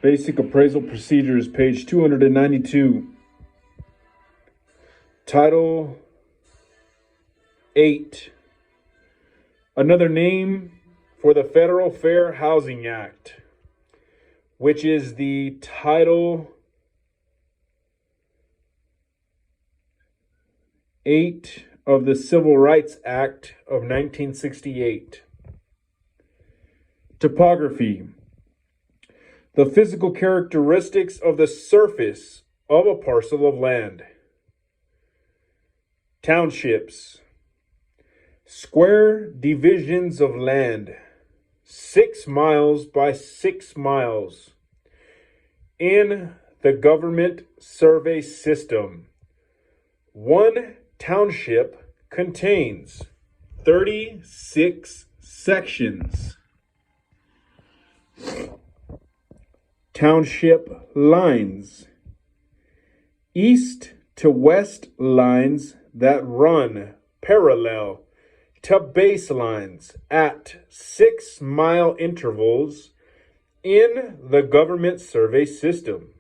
Basic Appraisal Procedures, page 292. Title 8. Another name for the Federal Fair Housing Act, which is the Title 8 of the Civil Rights Act of 1968. Topography. The physical characteristics of the surface of a parcel of land. Townships. Square divisions of land, 6 miles by 6 miles. In the government survey system, one township contains 36 sections. Township lines. East to west lines that run parallel to baselines at 6-mile intervals in the government survey system.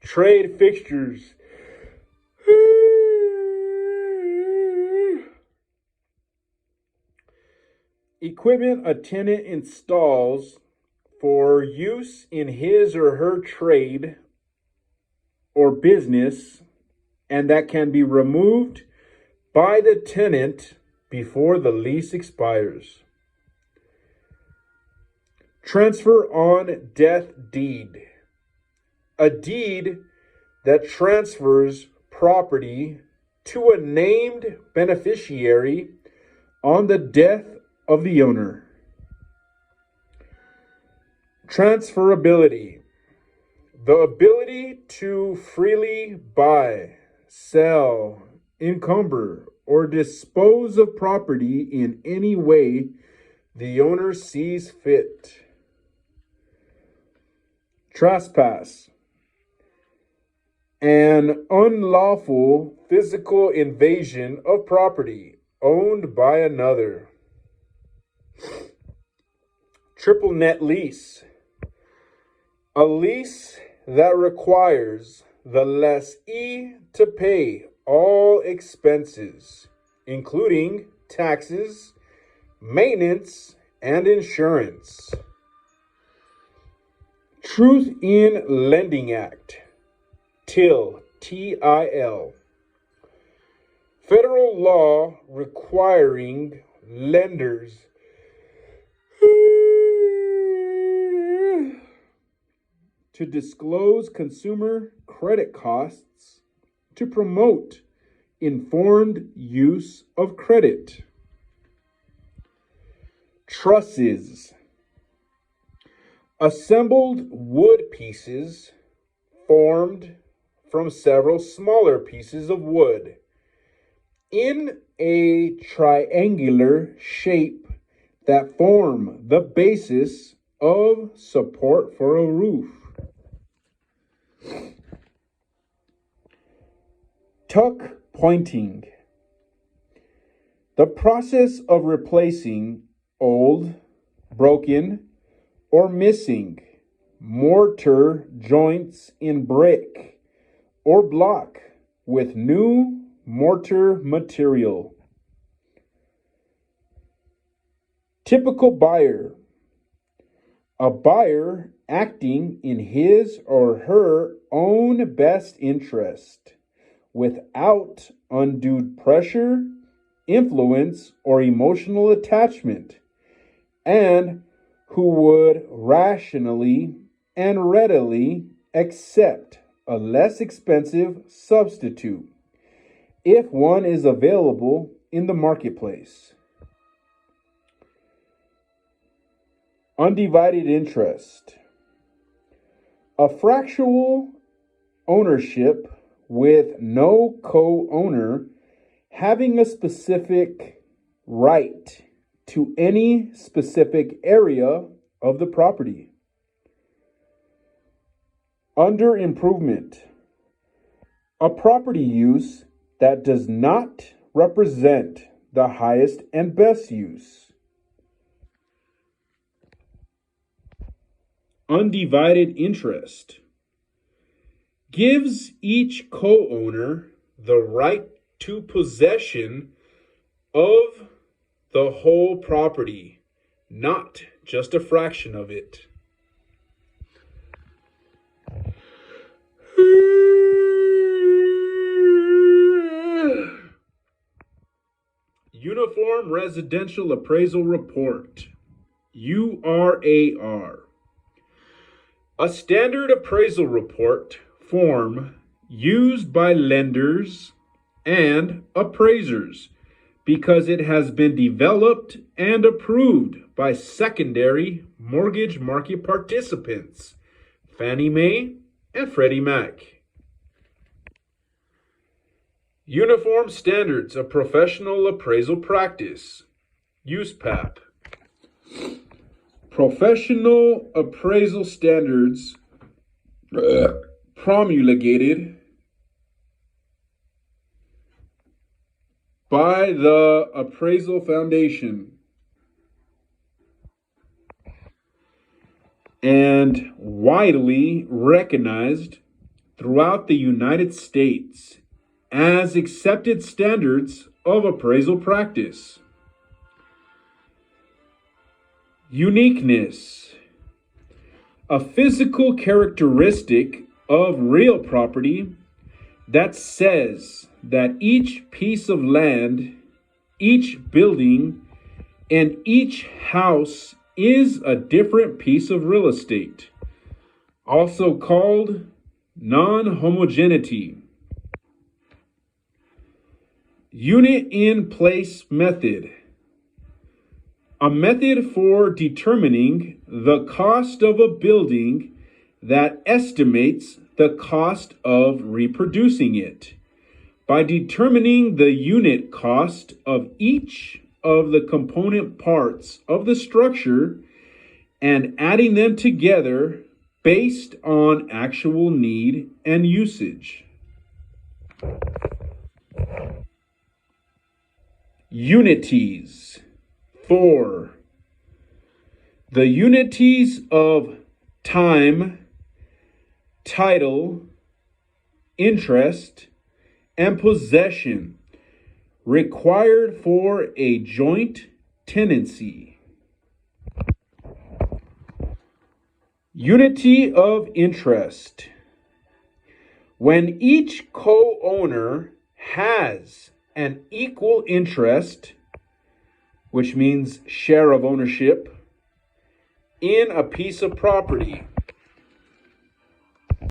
Trade fixtures. Equipment a tenant installs for use in his or her trade or business, and that can be removed by the tenant before the lease expires. Transfer on death deed. A deed that transfers property to a named beneficiary on the death of the owner. Transferability. The ability to freely buy, sell, encumber, or dispose of property in any way the owner sees fit. Trespass. An unlawful physical invasion of property owned by another. Triple net lease. A lease that requires the lessee to pay all expenses, including taxes, maintenance, and insurance. Truth in Lending Act, TIL, T-I-L. Federal law requiring lenders to disclose consumer credit costs to promote informed use of credit. Trusses. Assembled wood pieces formed from several smaller pieces of wood in a triangular shape that form the basis of support for a roof. Tuck pointing. The process of replacing old, broken, or missing mortar joints in brick or block with new mortar material. Typical buyer. A buyer acting in his or her own best interest without undue pressure, influence, or emotional attachment, and who would rationally and readily accept a less expensive substitute if one is available in the marketplace. Undivided interest. A fractional ownership with no co-owner having a specific right to any specific area of the property. Under improvement. A property use that does not represent the highest and best use. undivided interest, gives each co-owner the right to possession of the whole property, not just a fraction of it. Uniform Residential Appraisal Report, URAR. A standard appraisal report form used by lenders and appraisers because it has been developed and approved by secondary mortgage market participants, Fannie Mae and Freddie Mac. Uniform Standards of Professional Appraisal Practice, USPAP. Professional appraisal standards promulgated by the Appraisal Foundation and widely recognized throughout the United States as accepted standards of appraisal practice. Uniqueness. A physical characteristic of real property that says that each piece of land, each building, and each house is a different piece of real estate, also called non-homogeneity. Unit in place method. A method for determining the cost of a building that estimates the cost of reproducing it by determining the unit cost of each of the component parts of the structure and adding them together based on actual need and usage. Unities. 4. The unities of time, title, interest, and possession required for a joint tenancy. Unity of interest. When each co-owner has an equal interest, which means share of ownership, in a piece of property.